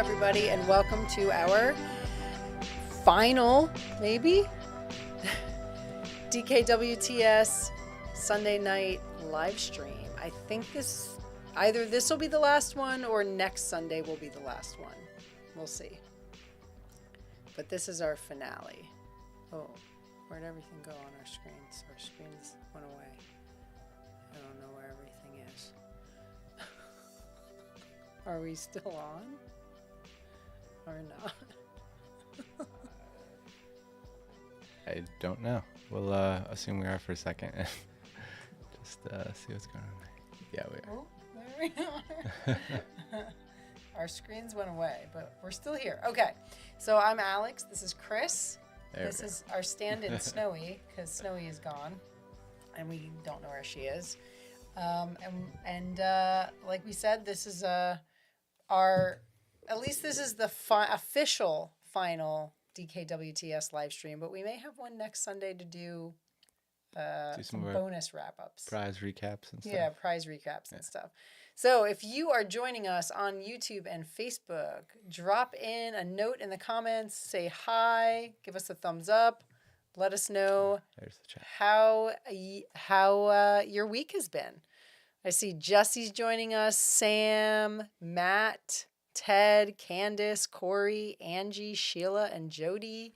everybody, and welcome to our final, maybe, DKWTS Sunday night live stream. I think either this will be the last one or next Sunday will be the last one. We'll see. But this is our finale. Oh, where'd everything go on our screens? Our screens went away. I don't know where everything is. Are we still on? Or not? I don't know. We'll assume we are for a second and just see what's going on there. Yeah, we are. Oh, there we are. Our screens went away, but we're still here. Okay, so I'm Alex. This is Chris. This is our stand-in Snowy, because Snowy is gone, and we don't know where she is. And like we said, this is at least this is the official final DKWTS live stream, but we may have one next Sunday to do some bonus wrap-ups. Prize recaps and stuff. Yeah, prize recaps and stuff. So if you are joining us on YouTube and Facebook, drop in a note in the comments, say hi, give us a thumbs up, let us know There's the chat. how your week has been. I see Jesse's joining us, Sam, Matt, Ted, Candace, Corey, Angie, Sheila, and Jody.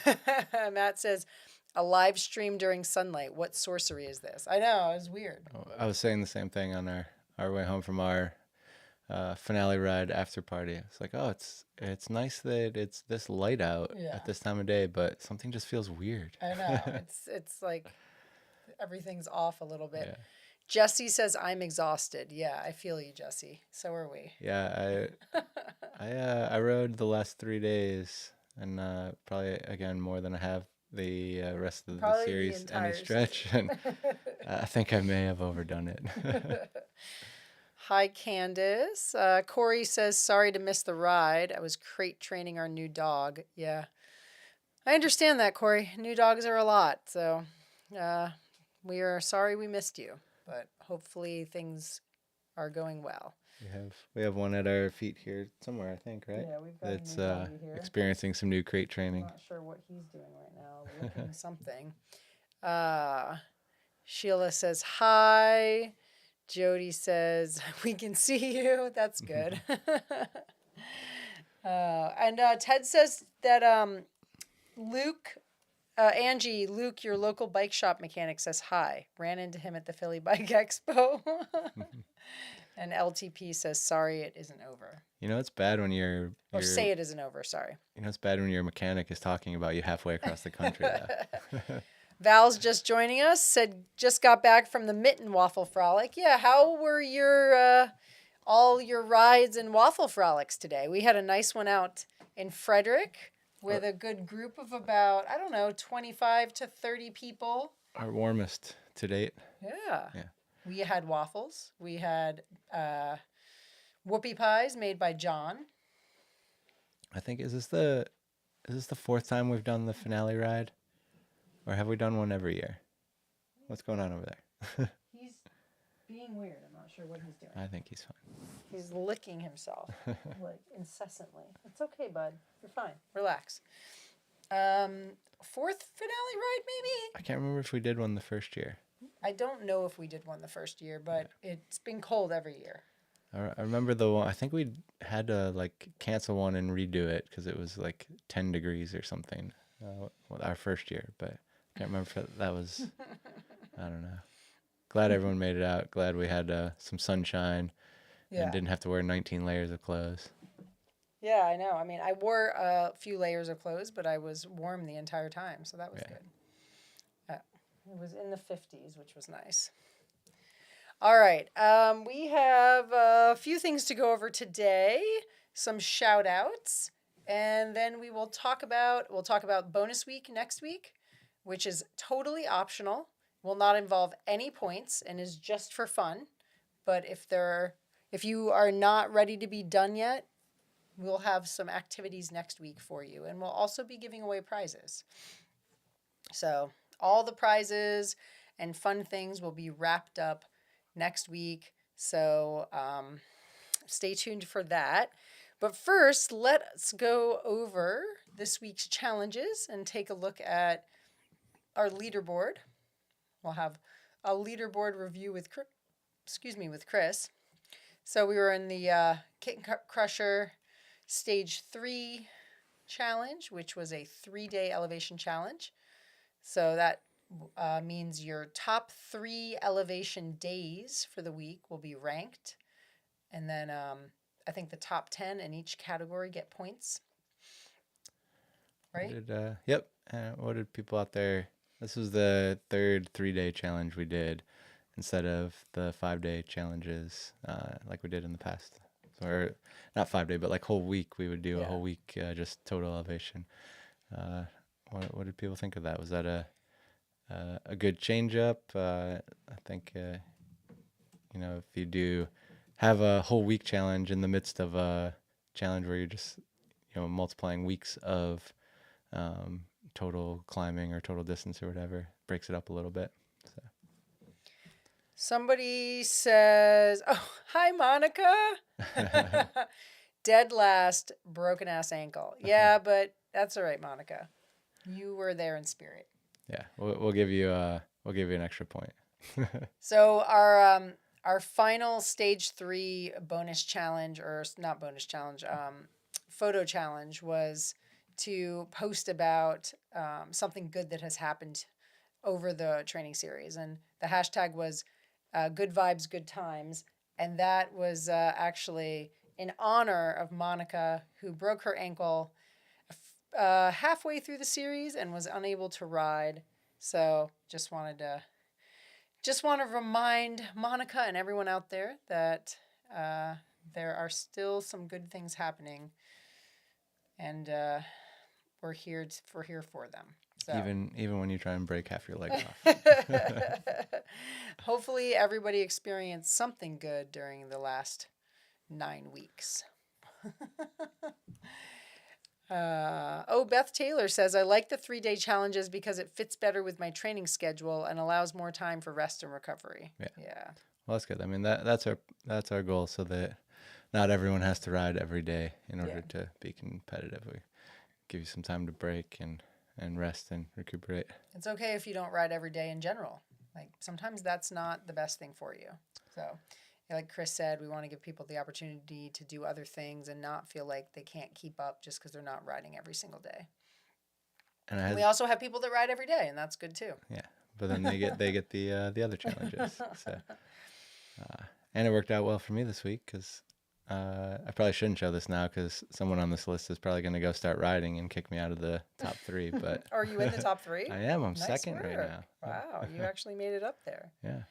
Matt says, a live stream during sunlight. What sorcery is this? I know, it was weird. I was saying the same thing on our way home from our finale ride after party. It's like, oh, it's nice that it's this light out at this time of day, but something just feels weird. I know. It's like everything's off a little bit. Yeah. Jesse says, I'm exhausted. Yeah, I feel you, Jesse. So are we. Yeah, I rode the last 3 days, and probably again more than I have the rest of the series any stretch, and I think I may have overdone it. Hi, Candace. Corey says, sorry to miss the ride. I was crate training our new dog. Yeah, I understand that, Corey. New dogs are a lot, so we are sorry we missed you. But hopefully things are going well. We have one at our feet here somewhere, I think, right? Yeah, we've got That's a new doggy here. experiencing some new crate training. I'm not sure what he's doing right now. Looking something. Sheila says hi. Jody says we can see you. That's good. And Ted says that Luke, your local bike shop mechanic, says hi. Ran into him at the Philly Bike Expo. And LTP says, sorry, it isn't over. You know, it's bad when Or say it isn't over, sorry. You know, it's bad when your mechanic is talking about you halfway across the country. Val's just joining us, said just got back from the Mitten Waffle Frolic. Yeah, how were your all your rides and waffle frolics today? We had a nice one out in Frederick with a good group of about, 25 to 30 people. Our warmest to date. Yeah. We had waffles. We had whoopie pies made by John. I think is this the fourth time we've done the finale ride, or have we done one every year? What's going on over there? He's being weird. I'm not sure what he's doing. I think he's fine. He's licking himself like incessantly. It's okay, bud. You're fine. Relax. Fourth finale ride, maybe? I can't remember if we did one the first year. I don't know if we did one the first year, but it's been cold every year. I remember the one. I think we had to cancel one and redo it because it was 10 degrees or something. Our first year, but I can't remember if that was. I don't know. Glad everyone made it out. Glad we had some sunshine and didn't have to wear 19 layers of clothes. Yeah, I know. I mean, I wore a few layers of clothes, but I was warm the entire time, so that was good. It was in the 50s, which was nice. All right. We have a few things to go over today, some shout outs, and then we'll talk about bonus week next week, which is totally optional, will not involve any points, and is just for fun. But if you are not ready to be done yet, we'll have some activities next week for you, and we'll also be giving away prizes. So all the prizes and fun things will be wrapped up next week. So stay tuned for that. But first, let's go over this week's challenges and take a look at our leaderboard. We'll have a leaderboard review with Chris. So we were in the Kitten Crusher Stage 3 challenge, which was a 3-day elevation challenge. So that means your top 3 elevation days for the week will be ranked. And then I think the top 10 in each category get points. Right? Yep. What did people out there? This was the third 3-day challenge we did instead of the 5-day challenges like we did in the past. Or not 5-day, but like whole week. We would do a whole week just total elevation. What did people think of that? Was that a good change up? I think you know, if you do have a whole week challenge in the midst of a challenge where you're just, you know, multiplying weeks of total climbing or total distance or whatever, breaks it up a little bit. So. Somebody says, "Oh, hi, Monica." Dead last, broken ass ankle. Yeah, but that's all right, Monica. You were there in spirit. Yeah, we'll give you an extra point. So our final stage 3 bonus challenge, or not bonus challenge, photo challenge was to post about something good that has happened over the training series, and the hashtag was good vibes, good times, and that was actually in honor of Monica, who broke her ankle halfway through the series and was unable to ride. So just want to remind Monica and everyone out there that there are still some good things happening, and we're here for them. So. Even when you try and break half your leg off. Hopefully everybody experienced something good during the last 9 weeks. Beth Taylor says, I like the 3-day challenges because it fits better with my training schedule and allows more time for rest and recovery. Yeah. Well, that's good. I mean, that's our goal, so that not everyone has to ride every day in order to be competitive. We give you some time to break and rest and recuperate. It's okay if you don't ride every day in general. Like sometimes that's not the best thing for you. So like Chris said, we want to give people the opportunity to do other things and not feel like they can't keep up just because they're not riding every single day. And we also have people that ride every day, and that's good too. Yeah, but then they get the other challenges. So, and it worked out well for me this week because I probably shouldn't show this now because someone on this list is probably going to go start riding and kick me out of the top 3. But are you in the top 3? I am. I'm nice second work. Right now. Wow, you actually made it up there. Yeah.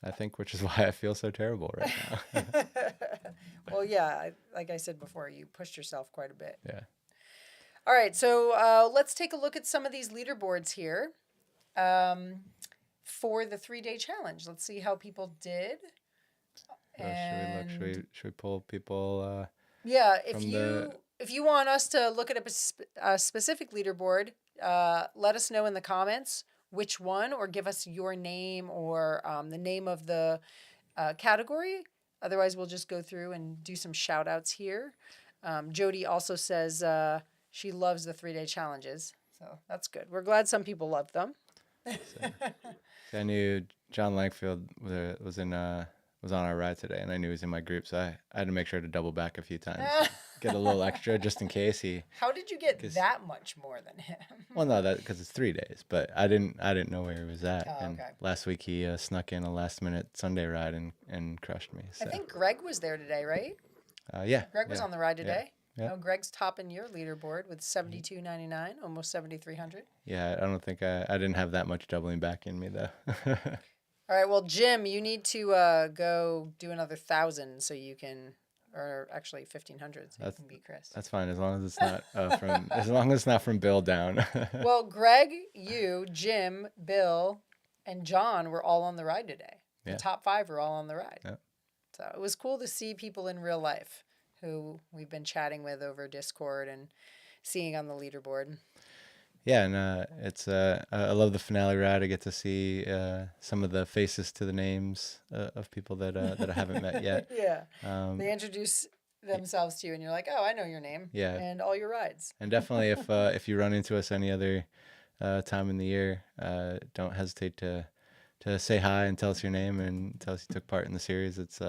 I think, which is why I feel so terrible right now. Well, yeah, like I said before, you pushed yourself quite a bit. Yeah. All right, so let's take a look at some of these leaderboards here for the 3-day challenge. Let's see how people did. Should we pull people? Yeah, if you want us to look at a specific leaderboard, let us know in the comments which one, or give us your name or the name of the category. Otherwise, we'll just go through and do some shout outs here. Jody also says she loves the 3-day challenges. So that's good. We're glad some people love them. I knew John Langfield was on our ride today, and I knew he was in my group, so I had to make sure to double back a few times, get a little extra just in case he. How did you get that much more than him? Well, no, that because it's 3 days, but I didn't know where he was at. Oh, and last week he snuck in a last-minute Sunday ride and crushed me. So. I think Greg was there today, right? Yeah. Greg was on the ride today. Yeah. Oh, Greg's topping your leaderboard with 72.99, almost 7,300. Yeah, I don't think I didn't have that much doubling back in me though. All right, well, Jim, you need to go do another 1,000 so you can, or actually 1,500 so you can beat Chris. That's fine as long as it's not as long as it's not from Bill down. Well, Greg, you, Jim, Bill, and John were all on the ride today. The top 5 were all on the ride. Yeah. So it was cool to see people in real life who we've been chatting with over Discord and seeing on the leaderboard. Yeah, and it's I love the finale ride. I get to see some of the faces to the names of people that I haven't met yet. Yeah, they introduce themselves to you, and you're like, oh, I know your name. Yeah. And all your rides. And definitely, if you run into us any other time in the year, don't hesitate to say hi and tell us your name and tell us you took part in the series. It's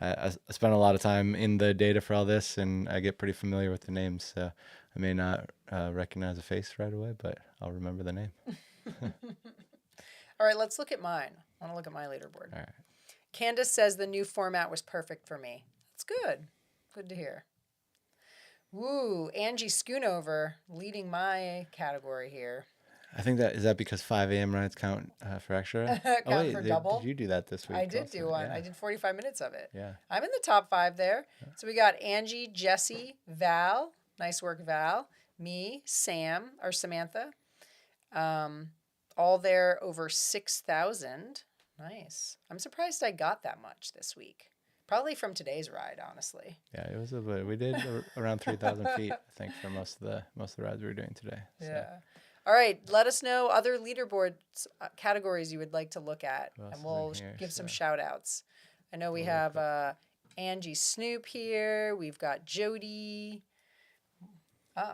I spent a lot of time in the data for all this, and I get pretty familiar with the names. So I may not recognize a face right away, but I'll remember the name. All right, let's look at mine. I want to look at my leaderboard. All right. Candace says the new format was perfect for me. That's good. Good to hear. Woo, Angie Schoonover leading my category here. I think is that because 5 a.m. rides count for extra? Count for double. Did you do that this week? I did also? do one. Yeah. I did 45 minutes of it. Yeah. I'm in the top 5 there. So we got Angie, Jesse, Val. Nice work, Val. Me, Sam, or Samantha. All there over 6,000. Nice. I'm surprised I got that much this week. Probably from today's ride, honestly. Yeah, it was we did around 3,000 feet, I think, for most of the rides we were doing today. So. Yeah. All right. Let us know other leaderboard categories you would like to look at, and we'll give some shout outs. I know we have Angie Snoop here. We've got Jody.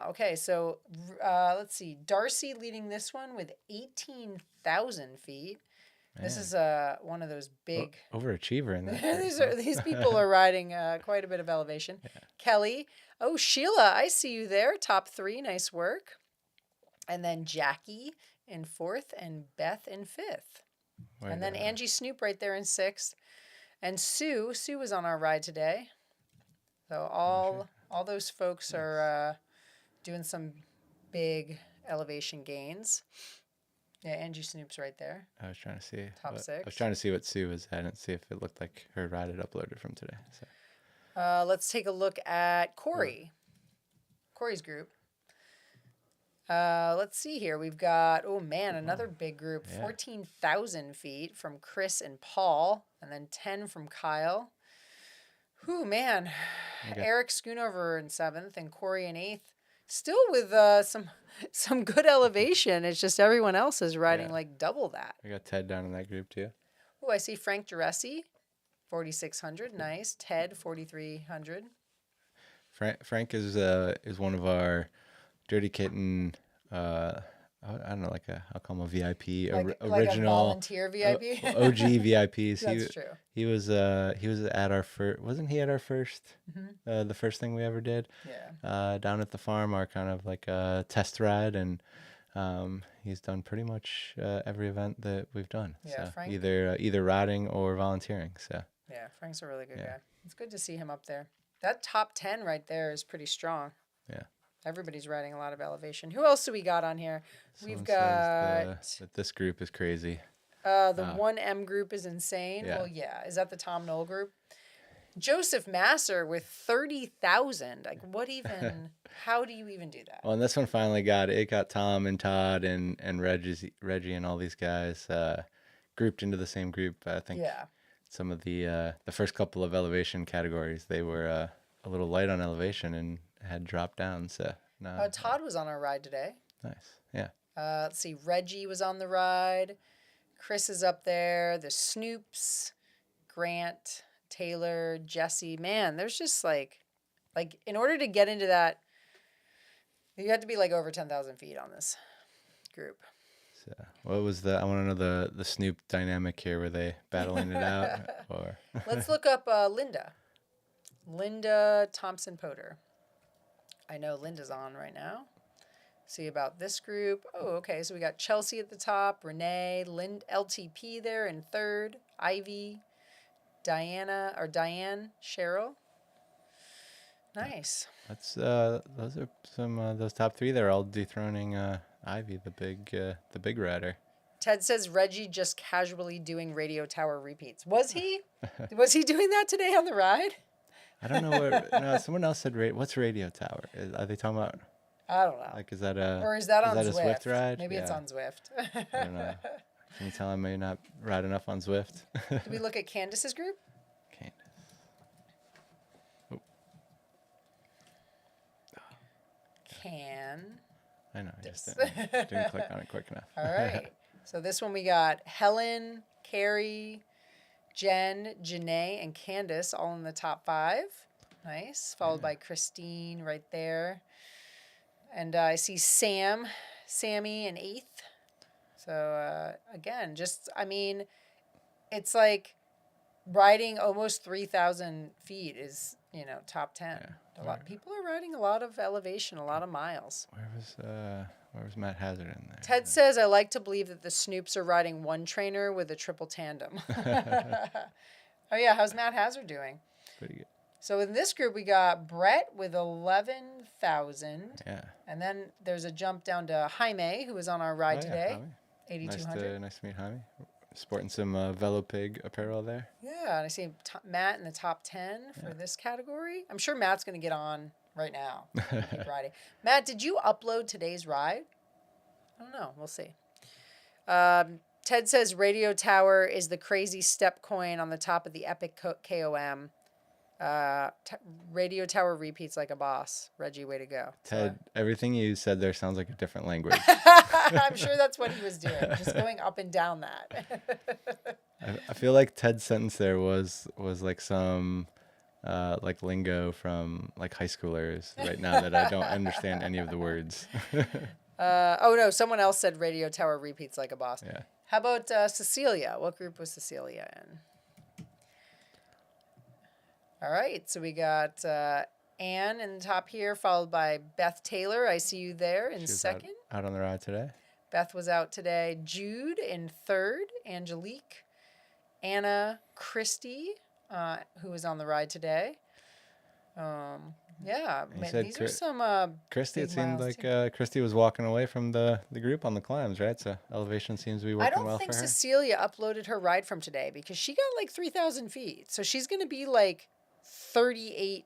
Okay. So let's see. Darcy leading this one with 18,000 feet. Man. This is one of those big overachiever in that. these people are riding quite a bit of elevation. Yeah. Kelly, oh Sheila, I see you there. Top 3, nice work. And then Jackie in 4th, and Beth in 5th. And then Angie Snoop right there in 6th, and Sue was on our ride today. So all those folks are doing some big elevation gains. Yeah, Angie Snoop's right there. I was trying to see. Top 6. I was trying to see what Sue was at and see if it looked like her ride had uploaded from today. So. Let's take a look at Corey. Corey's group. Let's see here. We've got, another big group. Yeah. 14,000 feet from Chris and Paul, and then 10 from Kyle. Man. Okay. Eric Schoonover in 7th and Corey in 8th. Still with some good elevation. It's just everyone else is riding like double that. We got Ted down in that group too. Oh, I see Frank Duresi, 4,600. Nice. Ted, 4,300. Frank is one of our Dirty Kitten. I don't know, I'll call him a VIP, original like a volunteer VIP. OG VIPs. That's true. He was at our first. Wasn't he at our first? Mm-hmm. The first thing we ever did. Yeah. Down at the farm, our kind of like a test ride, and he's done pretty much every event that we've done. Yeah, so Frank. Either riding or volunteering. So. Yeah, Frank's a really good guy. It's good to see him up there. That top 10 right there is pretty strong. Yeah. Everybody's riding a lot of elevation. Who else do we got on here? We've got... that this group is crazy. The 1M group is insane. Yeah. Well, yeah. Is that the Tom Knoll group? Joseph Masser with 30,000. Like, what even... how do you even do that? Well, and this one finally got Tom and Todd and Reggie and all these guys grouped into the same group. I think some of the first couple of elevation categories, they were a little light on elevation and had dropped down. So no. Todd was on our ride today. Nice. Yeah. Let's see. Reggie was on the ride. Chris is up there. The Snoops, Grant, Taylor, Jesse. Man, there's just like in order to get into that, you had to be like over 10,000 feet on this group. So what was I want to know the Snoop dynamic here. Were they battling it out? Or Let's look up Linda Thompson-Potter. I know Linda's on right now. See about this group. Oh, okay. So we got Chelsea at the top, Renee, LTP there in 3rd, Ivy, Diane, Cheryl. Nice. That's those are some those top 3 there, all dethroning Ivy, the big rider. Ted says Reggie just casually doing radio tower repeats. Was he? Was he doing that today on the ride? I don't know what. No, someone else said. What's radio tower? Are they talking about? I don't know. Like, is that a? Or is that on a Zwift? Zwift ride? Maybe it's on Zwift. I don't know. Can you tell I may not ride enough on Zwift? Did we look at Candace's group? Candace. Oh. I know. I just didn't click on it quick enough. All right. So this one we got Helen, Carrie, Jen, Janae, and Candace all in the top 5. Nice. Followed by Christine right there. And I see Sammy in 8th. So, again, it's like riding almost 3,000 feet is, top 10. Yeah. People are riding a lot of elevation, a lot of miles. Where was Matt Hazard in there? Ted says, I like to believe that the Snoops are riding one trainer with a triple tandem. Oh, yeah. How's Matt Hazard doing? Pretty good. So in this group, we got Brett with 11,000. Yeah. And then there's a jump down to Jaime, who was on our ride today. Jaime. 8,200. Nice to meet Jaime. Sporting some Velopig apparel there. Yeah, and I see Matt in the top 10 for this category. I'm sure Matt's going to get on right now. Keep riding. Matt, did you upload today's ride? I don't know. We'll see. Ted says Radio Tower is the crazy step coin on the top of the epic KOM. Radio Tower repeats like a boss. Reggie, way to go. Ted, everything you said there sounds like a different language. I'm sure that's what he was doing, just going up and down that. I feel like Ted's sentence there was like some like lingo from like high schoolers right now that I don't understand any of the words. Oh no, someone else said Radio Tower repeats like a boss. Yeah. How about Cecilia? What group was Cecilia in? All right, so we got Anne in the top here, followed by Beth Taylor. I see you there in She was second. Out on the ride today. Beth was out today. Jude in third. Angelique. Anna Christie, who was on the ride today. Yeah, these are some Christy, big it seemed miles, like Christy was walking away from the group on the climbs, right? So elevation seems to be working well for her. I don't think Cecilia uploaded her ride from today because she got like 3,000 feet. So she's going to be like 38.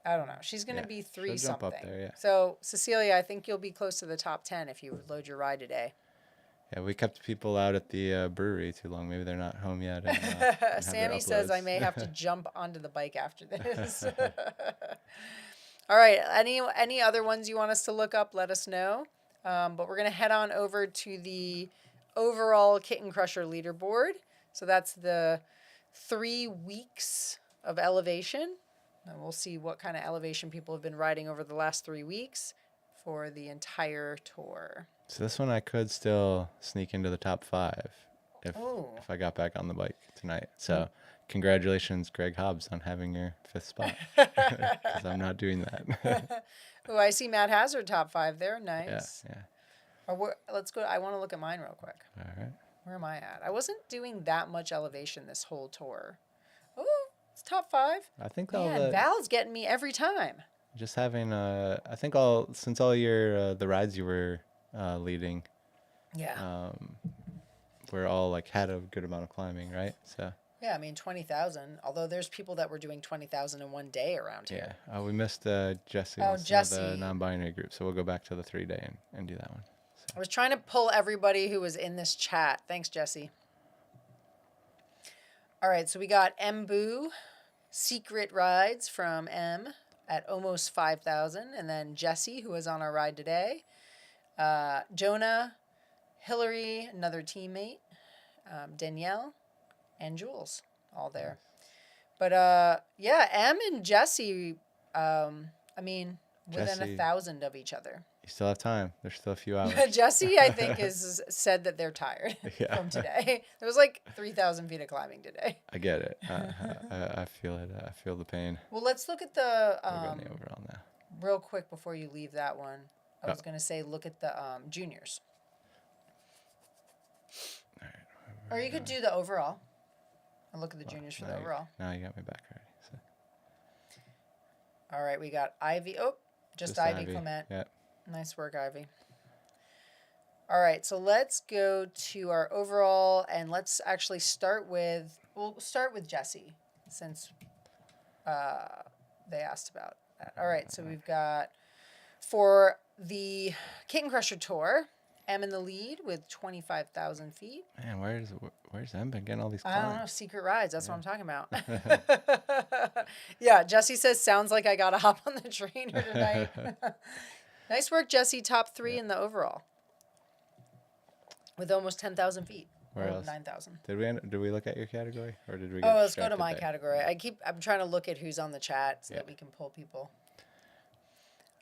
I don't know. She's going to be 3 she'll jump something. Up there, yeah. So Cecilia, I think you'll be close to the top 10 if you load your ride today. Yeah, we kept people out at the brewery too long. Maybe they're not home yet. And, Sammy says I may have to jump onto the bike after this. All right. Any other ones you want us to look up, let us know. But we're going to head on over to the overall Kitten Crusher leaderboard. So that's the 3 weeks of elevation. And we'll see what kind of elevation people have been riding over the last 3 weeks for the entire tour. So this one I could still sneak into the top 5 if I got back on the bike tonight. So congratulations, Greg Hobbs, on having your 5th spot. Because I'm not doing that. Oh, I see Matt Hazard top 5 there. Nice. Yeah. Or let's go. I want to look at mine real quick. All right. Where am I at? I wasn't doing that much elevation this whole tour. Oh, it's top 5. I think Val's getting me every time. Just having I think since all your the rides you were leading. Yeah. We're all like had a good amount of climbing, right? So. Yeah, I mean 20,000. Although there's people that were doing 20,000 in one day around here. Yeah. We missed Jesse. Jesse. The non-binary group, so we'll go back to the 3-day and do that one. So. I was trying to pull everybody who was in this chat. Thanks, Jesse. All right, so we got Boo, Secret Rides from M at almost 5,000, and then Jesse, who was on our ride today. Jonah, Hillary, another teammate, Danielle, and Jules, all there. But yeah, M and Jesse, within 1,000 of each other. You still have time. There's still a few hours. Jesse, I think, has said that they're tired from today. There was like 3,000 feet of climbing today. I get it. I feel it. I feel the pain. Well, let's look at the overall now. Real quick before you leave that one. I was going to say look at the juniors. All right. Or you could do the overall. And look at the juniors for the overall. Now you got me back already. So. All right, we got Ivy. Oh, just Ivy Clement. Yep. Nice work, Ivy. All right, so let's go to our overall, and let's actually we'll start with Jesse, since they asked about that. All right, so we've got, for the Kitten Crusher Tour, M in the lead with 25,000 feet. Man, where's Em been getting all these climbs? I don't know, secret rides, that's what I'm talking about. Yeah, Jesse says, sounds like I got to hop on the trainer tonight. Nice work, Jesse. Top 3 in the overall with almost 10,000 feet. Where else? 9,000. Did we look at your category or did we Oh, get let's go to distracted my there? category. I'm trying to look at who's on the chat so Yeah. that we can pull people.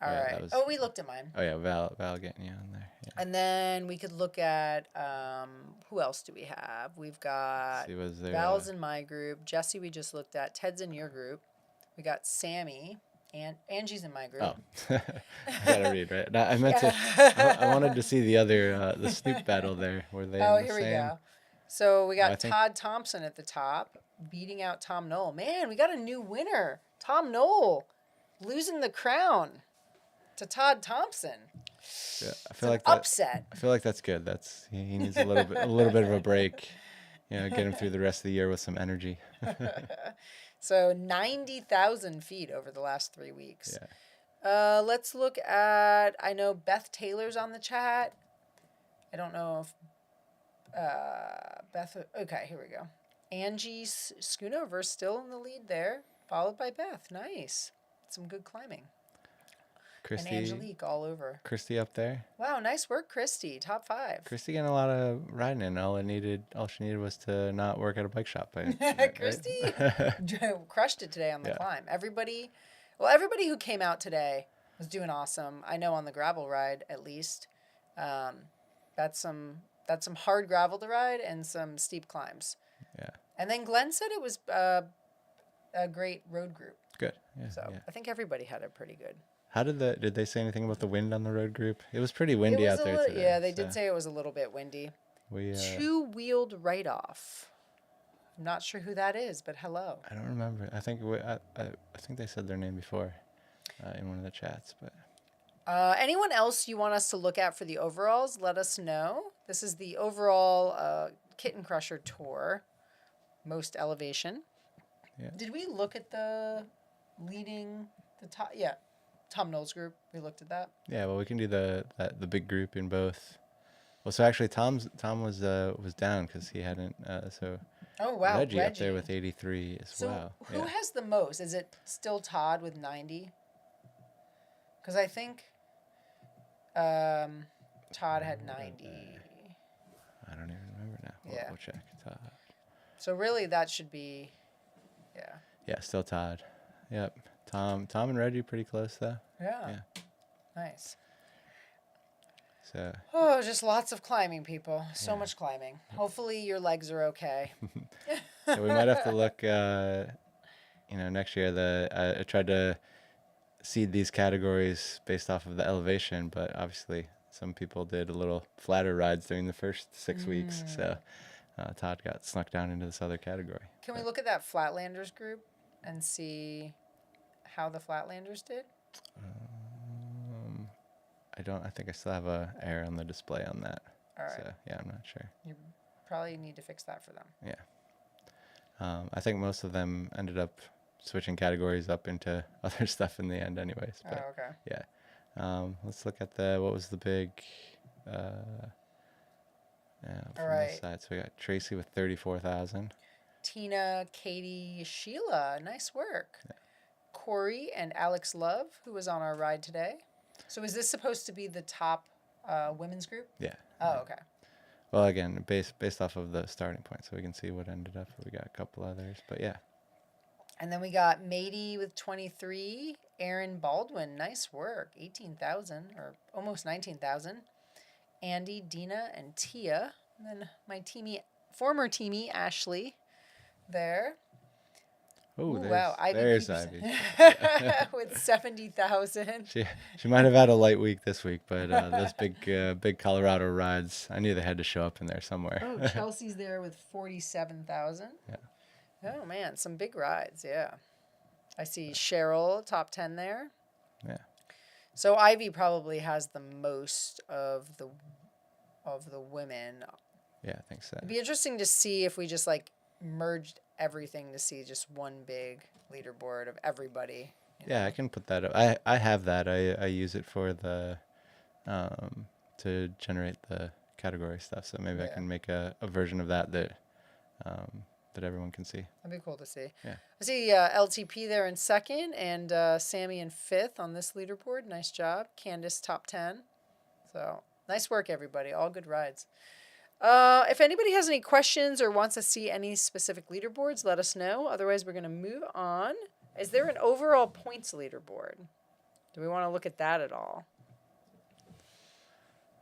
All Yeah, right. that was- Oh, we looked at mine. Oh yeah, Val getting you on there. Yeah. And then we could look at who else do we have? We've got See, was there? Val's in my group. Jesse, we just looked at. Ted's in your group. We got Sammy. And Angie's in my group. Oh, I gotta read, right? No, I meant to. I wanted to see the other, the Snoop battle there. Were they? Oh, in the here we same? go. So we got I think- Todd Thompson at the top, beating out Tom Knoll. Man, we got a new winner. Tom Knoll losing the crown to Todd Thompson. Yeah, I It's feel an like that. upset. I feel like that's good. He needs a little bit of a break. You know, get him through the rest of the year with some energy. So 90,000 feet over the last 3 weeks. Yeah. Let's look at, I know Beth Taylor's on the chat. I don't know if Beth, okay, here we go. Angie Schoonover's still in the lead there, followed by Beth. Nice. Some good climbing. And Christy Angelique all over. up there. Wow, nice work, Christy. Top 5. Christy getting a lot of riding in. All she needed was to not work at a bike shop. Christy crushed it today on the Yeah. climb. Everybody who came out today was doing awesome. I know on the gravel ride at least. That's some hard gravel to ride and some steep climbs. Yeah. And then Glenn said it was a great road group. Good. Yeah. So Yeah. I think everybody had it pretty good. How did they say anything about the wind on the road group? It was pretty windy out there today. Yeah, they did say it was a little bit windy. We. Two-wheeled write-off. I'm not sure who that is, but hello. I don't remember. I think I think they said their name before, in one of the chats, but. Anyone else you want us to look at for the overalls, let us know. This is the overall Kitten Crusher Tour, most elevation. Yeah. Did we look at the top? Yeah, Tom Knowles group. We looked at that. Yeah, well, we can do the big group in both. Well, so actually, Tom was down because he hadn't. So Oh wow, Reggie up there with 83 as So well. who Yeah. has the most? Is it still Todd with 90? Because I think Todd had 90. I don't even remember now. Yeah. We'll check. Todd. So really, that should be, yeah. Yeah, still Todd. Yep. Tom and Reggie pretty close though. Yeah. Yeah. Nice. So Oh, just lots of climbing, people. So much climbing. Hopefully your legs are okay. yeah, we might have to look. Next year. I tried to seed these categories based off of the elevation, but obviously some people did a little flatter rides during the first 6 weeks. So Todd got snuck down into this other category. Can we look at that Flatlanders group and see how the Flatlanders did? I think I still have a error on the display on that. All right. So yeah, I'm not sure. You probably need to fix that for them. Yeah. I think most of them ended up switching categories up into other stuff in the end anyways. But Oh, okay. yeah. Let's look at what was the big, from right. this side. So we got Tracy with 34,000. Tina, Katie, Sheila, nice work. Yeah. Corey and Alex Love, who was on our ride today. So is this supposed to be the top women's group? Yeah. Oh, okay. Well, again, based off of the starting point, so we can see what ended up. We got a couple others, but yeah. And then we got Mady with 23, Aaron Baldwin, nice work, 18,000 or almost 19,000. Andy, Dina, and Tia. And then my former teamie, Ashley, there. Oh, wow, there's Ivy Ivy. with 70,000. She might have had a light week this week, but those big Colorado rides, I knew they had to show up in there somewhere. Oh, Chelsea's there with 47,000. Yeah. Oh man, some big rides. Yeah, I see Cheryl top 10 there. Yeah. So Ivy probably has the most of the women. Yeah, I think so. It'd be interesting to see if we just like merged everything to see just one big leaderboard of everybody. Yeah, I can put that up. I have that. I use it for the to generate the category stuff. So maybe I can make a version of that that everyone can see. That'd be cool to see. Yeah. I see LTP there in second and Sammy in fifth on this leaderboard. Nice job. Candace top 10. So nice work, everybody. All good rides. If anybody has any questions or wants to see any specific leaderboards, let us know. Otherwise, we're going to move on. Is there an overall points leaderboard? Do we want to look at that at all?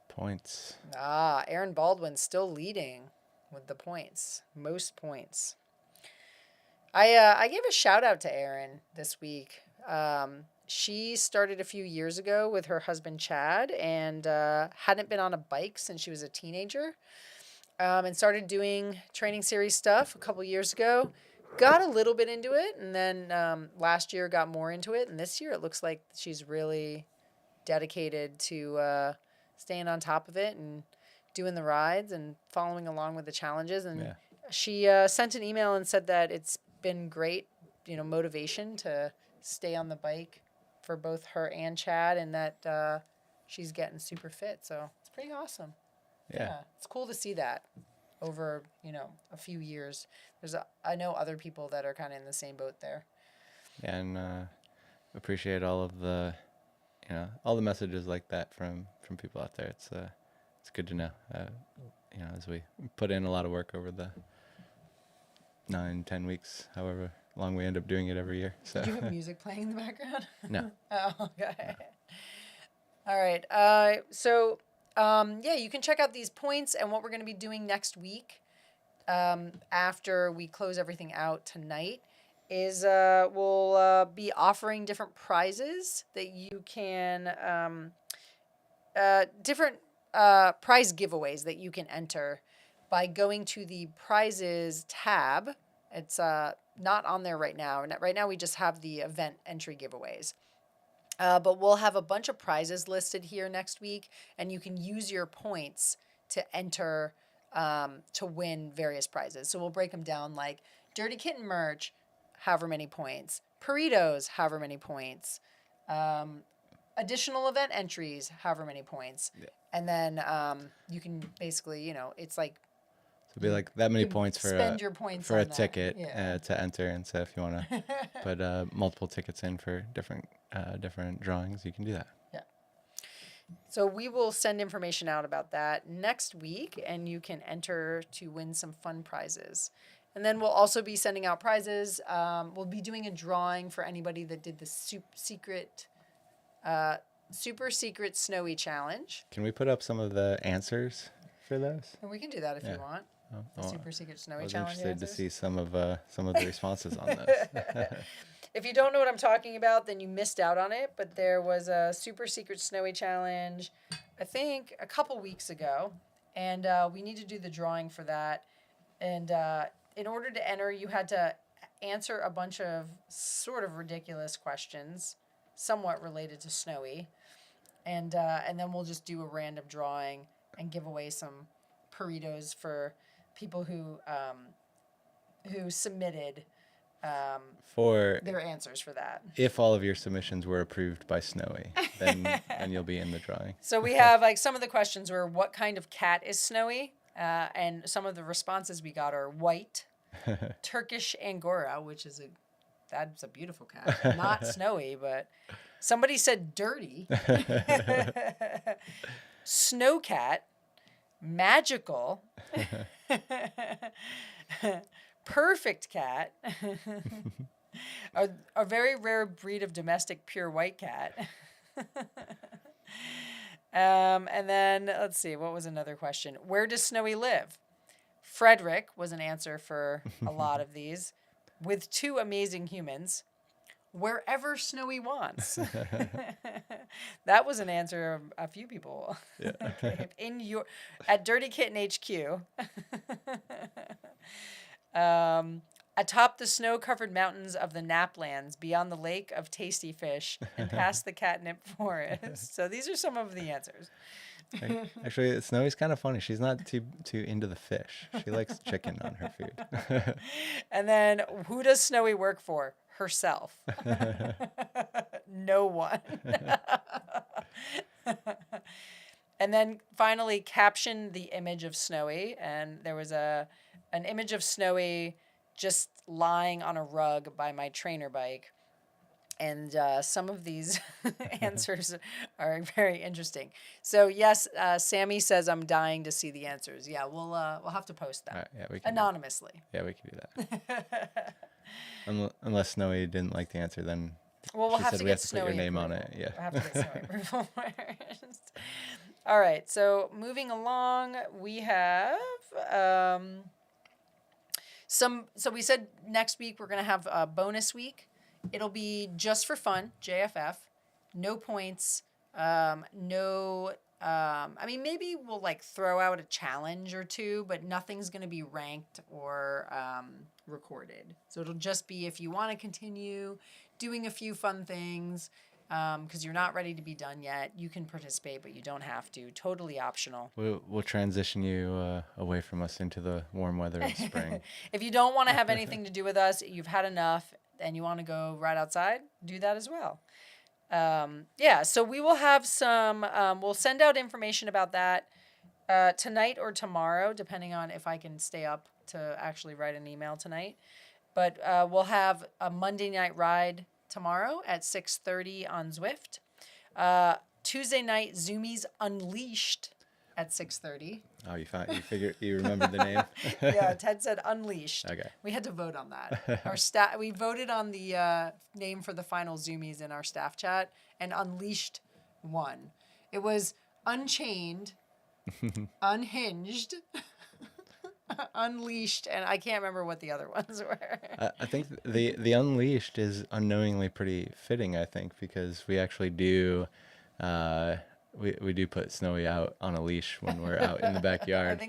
Points. Aaron Baldwin's still leading with the points. Most points. I gave a shout out to Erin this week. She started a few years ago with her husband Chad and hadn't been on a bike since she was a teenager, and started doing training series stuff a couple years ago. Got a little bit into it, and then last year got more into it, and this year it looks like she's really dedicated to staying on top of it and doing the rides and following along with the challenges. And she sent an email and said that it's been great, motivation to stay on the bike for both her and Chad, and that she's getting super fit. So it's pretty awesome. Yeah, it's cool to see that over, a few years. I know other people that are kind of in the same boat there. Yeah, and appreciate all of the, all the messages like that from people out there. It's good to know. As we put in a lot of work over the 9-10 weeks, however long we end up doing it every year. So. Do you have music playing in the background? No. Oh, okay. All right. You can check out these points and what we're going to be doing next week after we close everything out tonight is we'll be offering different prizes that you can, different prize giveaways that you can enter by going to the prizes tab. It's not on there right now. Right now we just have the event entry giveaways. But we'll have a bunch of prizes listed here next week, and you can use your points to enter to win various prizes. So we'll break them down like Dirty Kitten merch, however many points, burritos, however many points, additional event entries, however many points. Yeah. And then you can basically, it's like, so it'd be like that many points for spend your points for on a that. ticket to enter. And so if you want to put multiple tickets in for different drawings, you can do that. Yeah. So we will send information out about that next week, and you can enter to win some fun prizes. And then we'll also be sending out prizes. We'll be doing a drawing for anybody that did the super secret snowy challenge. Can we put up some of the answers for those? And we can do that if you want. Super secret snowy challenge. I was interested to see some of the responses on those. If you don't know what I'm talking about, then you missed out on it. But there was a super secret snowy challenge, I think, a couple weeks ago, and we need to do the drawing for that. And in order to enter, you had to answer a bunch of sort of ridiculous questions, somewhat related to snowy, and then we'll just do a random drawing and give away some burritos for people who submitted for their answers for that. If all of your submissions were approved by Snowy, then you'll be in the drawing. So we have like some of the questions were what kind of cat is Snowy, and some of the responses we got are white, Turkish Angora, which is that's a beautiful cat, not Snowy, but somebody said dirty, snow cat, magical, perfect cat, a very rare breed of domestic pure white cat. And then let's see, what was another question? Where does Snowy live? Frederick was an answer for a lot of these, with 2 amazing humans. Wherever Snowy wants. That was an answer of a few people. Yeah. Okay. At Dirty Kitten HQ. Atop the snow-covered mountains of the Naplands, beyond the lake of tasty fish, and past the catnip forest. So these are some of the answers. Actually, Snowy's kind of funny. She's not too into the fish. She likes chicken on her food. And then, who does Snowy work for? Herself. No one. And then finally, caption the image of Snowy, and there was an image of Snowy just lying on a rug by my trainer bike. And some of these answers are very interesting. So yes, Sammy says I'm dying to see the answers. Yeah, we'll have to post them All right, yeah, we can. anonymously. Yeah, we can do that. Unless Snowy didn't like the answer, then Well, we'll she have said to we have get to put your Snowy name on approval. it. Yeah. We'll have to get Snowy approval first. All right, so moving along, we have some. So we said next week we're gonna have a bonus week. It'll be just for fun, JFF, no points, no. I mean, maybe we'll like throw out a challenge or two, but nothing's going to be ranked or recorded. So it'll just be if you want to continue doing a few fun things because you're not ready to be done yet, you can participate, but you don't have to. Totally optional. We'll transition you away from us into the warm weather of spring. If you don't want to have anything to do with us, you've had enough, and you want to go right outside, do that as well. Yeah, so we will have some, we'll send out information about that tonight or tomorrow, depending on if I can stay up to actually write an email tonight. But we'll have a Monday night ride tomorrow at 6:30 on Zwift. Tuesday night, Zoomies Unleashed at 6:30. Oh, you remembered the name? Yeah, Ted said Unleashed. Okay. We had to vote on that. We voted on the name for the final Zoomies in our staff chat, and Unleashed won. It was Unchained, Unhinged, Unleashed, and I can't remember what the other ones were. I think the Unleashed is unknowingly pretty fitting, I think, because we actually do we do put Snowy out on a leash when we're out in the backyard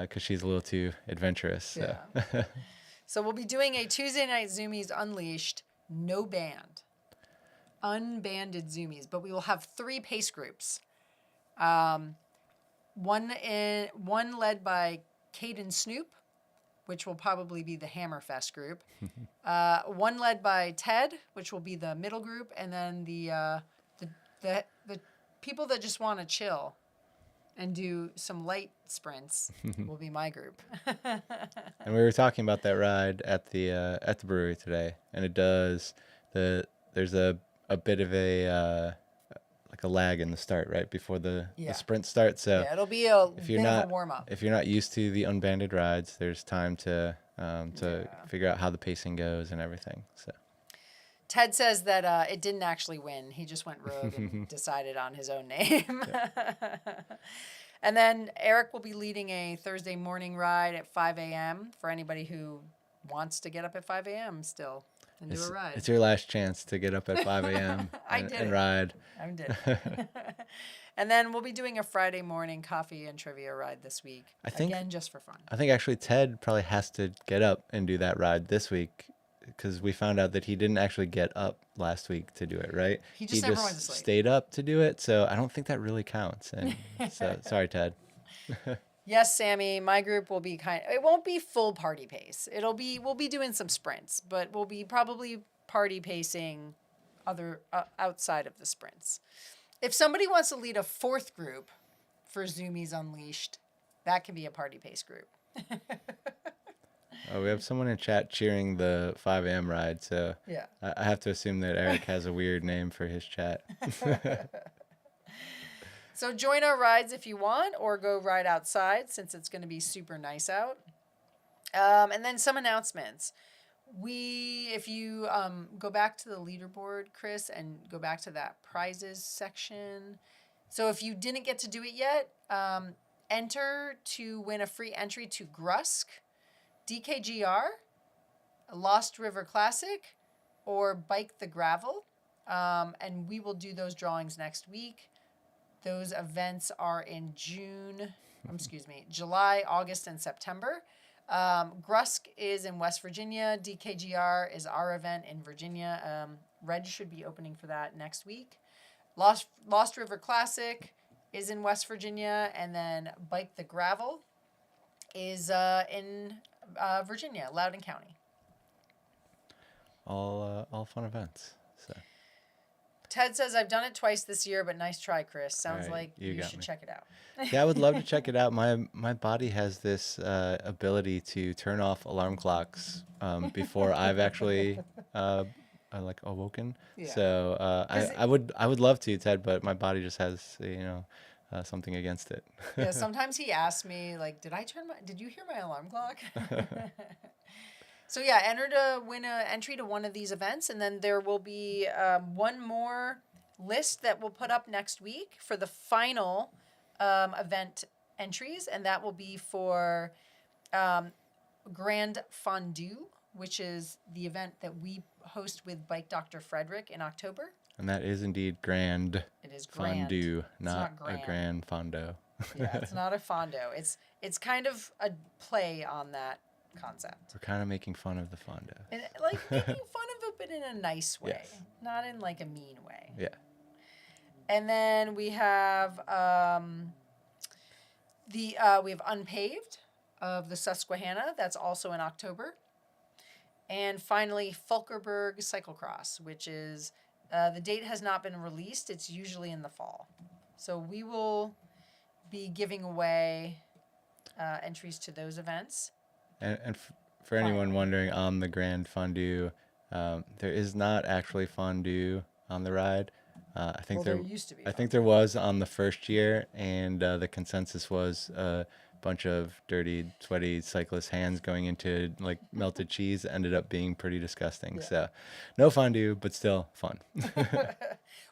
because she's a little too adventurous. So. Yeah. So we'll be doing a Tuesday night Zoomies Unleashed, no band, unbanded Zoomies, but we will have 3 pace groups. One led by Kitten Snoop, which will probably be the Hammerfest group. One led by Ted, which will be the middle group, and then the people that just want to chill and do some light sprints will be my group. And we were talking about that ride at the brewery today, and there's a bit of a like a lag in the start right before the sprint starts. So yeah, it'll be a bit of a warm up. If you're not used to the unbanded rides, there's time to figure out how the pacing goes and everything. So. Ted says that it didn't actually win. He just went rogue and decided on his own name. And then Eric will be leading a Thursday morning ride at 5 a.m. for anybody who wants to get up at 5 a.m. still and do a ride. It's your last chance to get up at 5 a.m. and ride. I did it. And then we'll be doing a Friday morning coffee and trivia ride this week. Again, just for fun. I think actually Ted probably has to get up and do that ride this week because we found out that he didn't actually get up last week to do it, right? He just never went to sleep. Stayed up to do it, so I don't think that really counts. And so sorry, Ted. Yes, Sammy, my group will be it won't be full party pace. We'll be doing some sprints, but we'll be probably party pacing outside of the sprints. If somebody wants to lead a 4th group for Zoomies Unleashed, that can be a party pace group. We have someone in chat cheering the 5 a.m. ride, so yeah. I have to assume that Eric has a weird name for his chat. So join our rides if you want, or go ride outside since it's going to be super nice out. And then some announcements. If you go back to the leaderboard, Chris, and go back to that prizes section. So if you didn't get to do it yet, enter to win a free entry to Grusk, DKGR, Lost River Classic, or Bike the Gravel. And we will do those drawings next week. Those events are in July, August, and September. Grusk is in West Virginia. DKGR is our event in Virginia. Reg should be opening for that next week. Lost River Classic is in West Virginia, and then Bike the Gravel is in Virginia, Loudoun County. All fun events. So. Ted says, I've done it twice this year, but nice try, Chris. Sounds like you should check it out. Yeah, I would love to check it out. My body has this ability to turn off alarm clocks before I've actually like awoken. Yeah. So I would love to, Ted, but my body just has something against it. Yeah, sometimes he asks me, like, did you hear my alarm clock? So yeah, enter to win a entry to one of these events, and then there will be one more list that we'll put up next week for the final event entries, and that will be for Grand Fondue, which is the event that we host with Bike Dr. Frederick in October. And that is indeed grand It is grand. fondue, not not grand. a grand fondo. Yeah, it's not a fondo. It's kind of a play on that concept. We're kind of making fun of the fondo. And, like making fun of it, but in a nice way, Yes. not in like a mean way. Yeah. And then we have we have Unpaved of the Susquehanna. That's also in October. And finally, Fulkerberg Cyclocross, which is the date has not been released. It's usually in the fall. So we will be giving away entries to those events. And for anyone wondering, on the Grand Fondue, there is not actually fondue on the ride. I think there used to be. I think there was on the first year, and the consensus was a bunch of dirty, sweaty cyclist hands going into like melted cheese. Ended up being pretty disgusting. Yeah. So, no fondue, but still fun.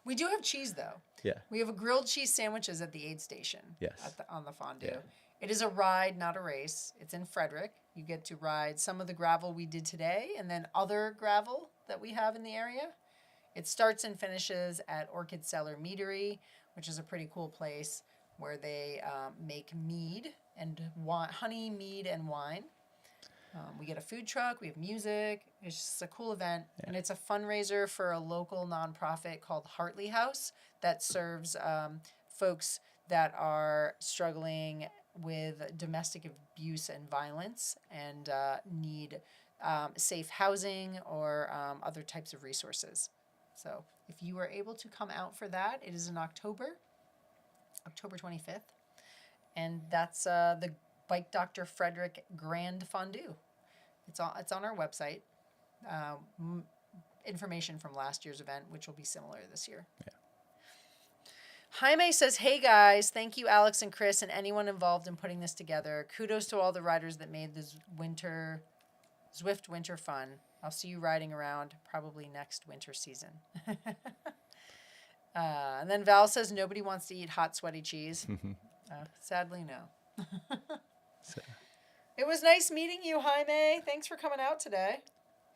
We do have cheese though. Yeah. We have a grilled cheese sandwiches at the aid station. Yes. On the fondue. Yeah. It is a ride, not a race. It's in Frederick. You get to ride some of the gravel we did today, and then other gravel that we have in the area. It starts and finishes at Orchid Cellar Meadery, which is a pretty cool place where they make mead and honey, mead, and wine. We get a food truck. We have music. It's just a cool event. Yeah. And it's a fundraiser for a local nonprofit called Hartley House that serves folks that are struggling with domestic abuse and violence and need safe housing or other types of resources. So if you are able to come out for that, it is in October 25th. And that's the Bike Dr. Frederick Grand Fondue. It's on our website. Information from last year's event, which will be similar this year. Yeah. Jaime says, hey guys, thank you Alex and Chris and anyone involved in putting this together. Kudos to all the riders that made this Zwift winter fun. I'll see you riding around probably next winter season. And then Val says, nobody wants to eat hot, sweaty cheese. Sadly, no. So. It was nice meeting you, Jaime. Thanks for coming out today.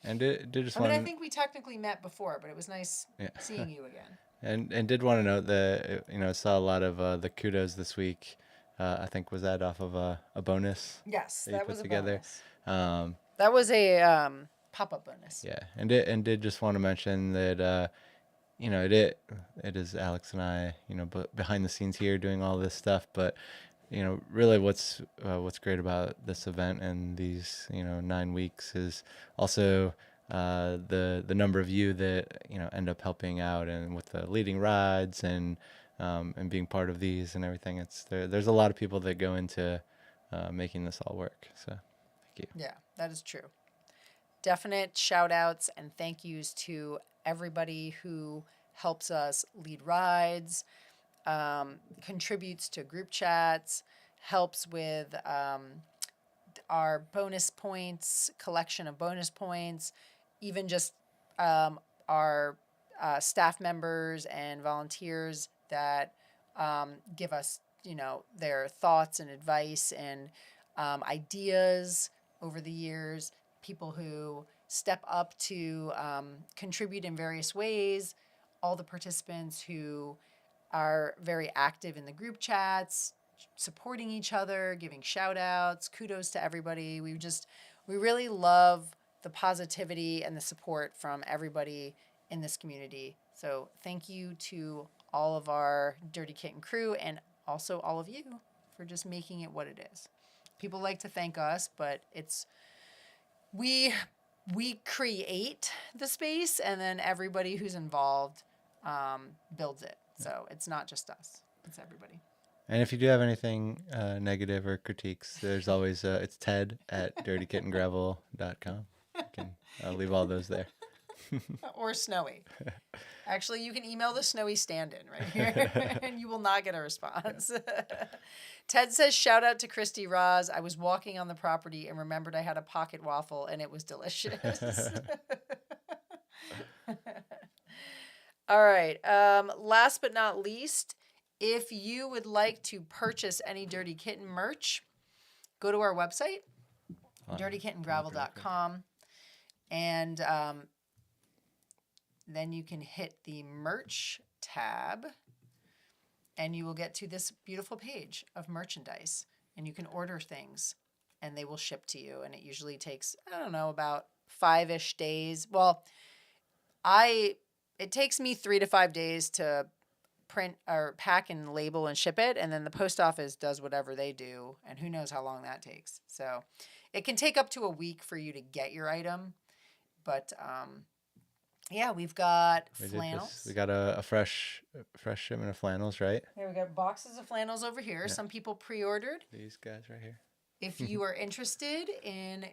And did just I think we technically met before, but it was nice seeing you again. And did want to note that saw a lot of the kudos this week. I think was that off of a bonus. Yes, that was put together. Bonus. That was a pop-up bonus. Yeah, and did just want to mention that it is Alex and I behind the scenes here doing all this stuff, but really what's great about this event and these 9 weeks is also the number of you that end up helping out and with the leading rides and being part of these and everything. There's a lot of people that go into making this all work. So thank you. Yeah, that is true. Definite shout outs and thank yous to everybody who helps us lead rides, contributes to group chats, helps with our bonus points, collection of bonus points, even just our staff members and volunteers that give us, their thoughts and advice and ideas over the years, people who step up to contribute in various ways, all the participants who are very active in the group chats, supporting each other, giving shout outs, kudos to everybody. We really love the positivity and the support from everybody in this community. So thank you to all of our Dirty Kitten crew and also all of you for just making it what it is. People like to thank us, but we create the space and then everybody who's involved builds it. So it's not just us, it's everybody. And if you do have anything negative or critiques, there's always it's Ted at dirtykittengravel.com. You can leave all those there. or Snowy. Actually, you can email the Snowy stand-in right here, and you will not get a response. Ted says, shout out to Christy Roz. I was walking on the property and remembered I had a pocket waffle, and it was delicious. All right. Last but not least, if you would like to purchase any Dirty Kitten merch, go to our website, dirtykittengravel.com, and then you can hit the merch tab, and you will get to this beautiful page of merchandise, and you can order things, and they will ship to you. And it usually takes, I don't know, about 5-ish days. Well, it takes me 3 to 5 days to print or pack and label and ship it, and then the post office does whatever they do, and who knows how long that takes. So it can take up to a week for you to get your item, but yeah, we've got flannels. We got a fresh shipment of flannels, right? Yeah, we got boxes of flannels over here. Yeah. Some people pre-ordered. These guys right here. If you are interested in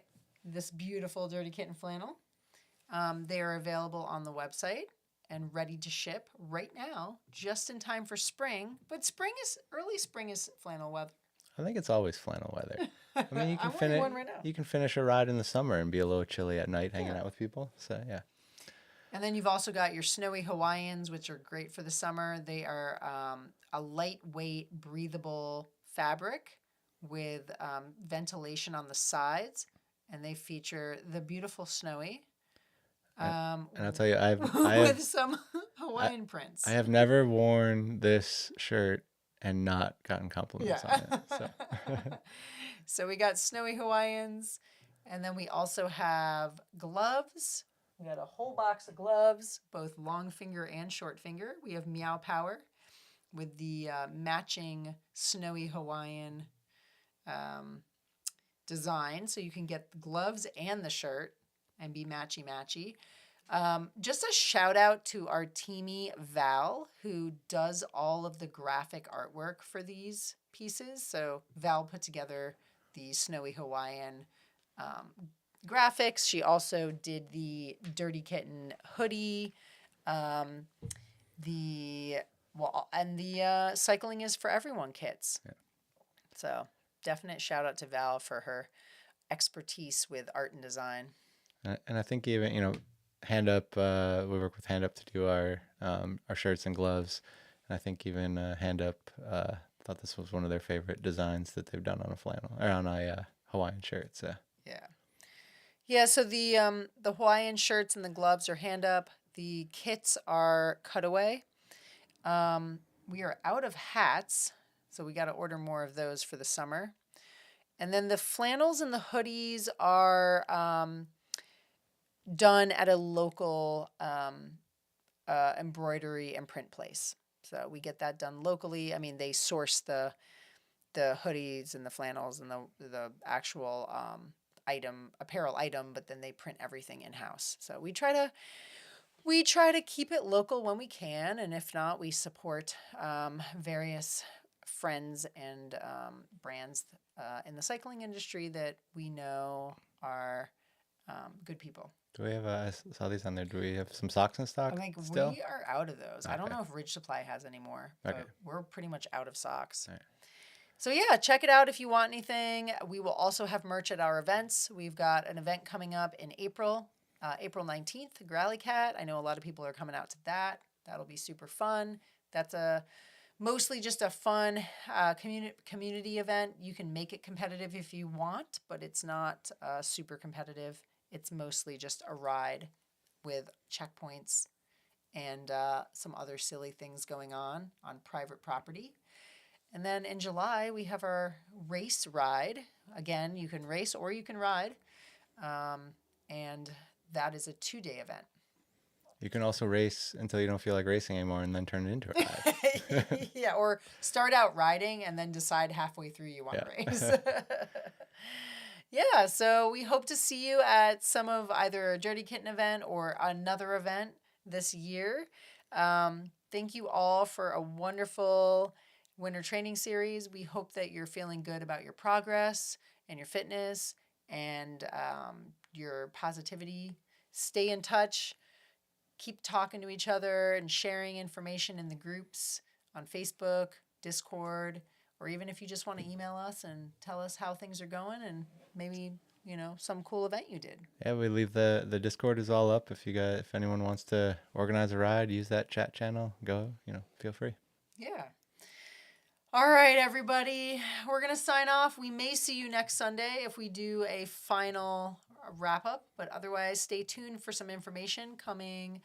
this beautiful Dirty Kitten flannel, they are available on the website and ready to ship right now, just in time for spring. But early spring is flannel weather. I think it's always flannel weather. I mean, you can finish one right now. You can finish a ride in the summer and be a little chilly at night hanging out with people. So yeah. And then you've also got your Snowy Hawaiians, which are great for the summer. They are a lightweight, breathable fabric with ventilation on the sides, and they feature the beautiful Snowy. And I'll tell you, with some Hawaiian prints. I have never worn this shirt and not gotten compliments on it. So. So we got Snowy Hawaiians, and then we also have gloves. We got a whole box of gloves, both long finger and short finger. We have Meow Power with the matching Snowy Hawaiian design, so you can get the gloves and the shirt and be matchy-matchy. Just a shout out to our teamie Val, who does all of the graphic artwork for these pieces. So Val put together the Snowy Hawaiian graphics. She also did the Dirty Kitten hoodie, and the Cycling is for Everyone kits. Yeah. So definite shout out to Val for her expertise with art and design. And I think even, Hand Up, we work with Hand Up to do our shirts and gloves. And I think even Hand Up thought this was one of their favorite designs that they've done on a flannel or on a Hawaiian shirt. So yeah. So the Hawaiian shirts and the gloves are Hand Up. The kits are Cutaway. We are out of hats, so we got to order more of those for the summer. And then the flannels and the hoodies are done at a local embroidery and print place. So we get that done locally. I mean, they source the hoodies and the flannels and the actual apparel item, but then they print everything in-house. So we try to keep it local when we can, and if not, we support various friends and brands in the cycling industry that we know are good people. Do we have, I saw these on there, do we have some socks in stock? I think still? We are out of those. Okay. I don't know if Ridge Supply has any more, but okay. We're pretty much out of socks. All right. So yeah, check it out if you want anything. We will also have merch at our events. We've got an event coming up in April, April 19th, Growly Cat. I know a lot of people are coming out to that. That'll be super fun. That's mostly just a fun community event. You can make it competitive if you want, but it's not super competitive. It's mostly just a ride with checkpoints and some other silly things going on private property. And then in July, we have our race ride. Again, you can race or you can ride. And that is a 2-day event. You can also race until you don't feel like racing anymore and then turn it into a ride. Yeah, or start out riding and then decide halfway through you want to race. Yeah, so we hope to see you at some of either a Dirty Kitten event or another event this year. Thank you all for a wonderful winter training series. We hope that you're feeling good about your progress and your fitness and your positivity. Stay in touch. keep talking to each other and sharing information in the groups on Facebook, Discord, or even if you just want to email us and tell us how things are going and maybe, some cool event you did. Yeah, we leave the Discord is all up. If anyone wants to organize a ride, use that chat channel, go, feel free. Yeah. All right, everybody. We're going to sign off. We may see you next Sunday if we do a final wrap up, but otherwise, stay tuned for some information coming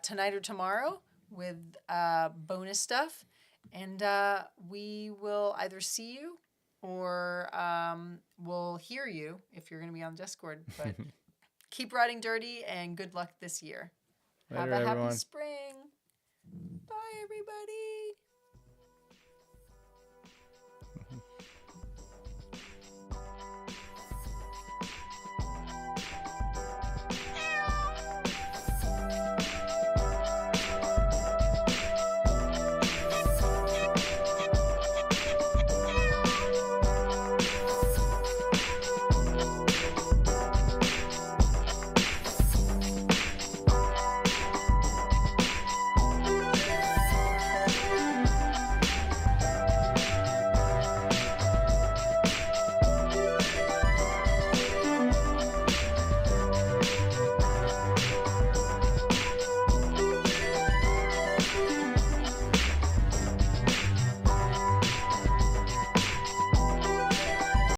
tonight or tomorrow with bonus stuff. And we will either see you or we'll hear you if you're going to be on Discord. But keep riding dirty and good luck this year. Later, Have a everyone. happy spring. Bye, everybody.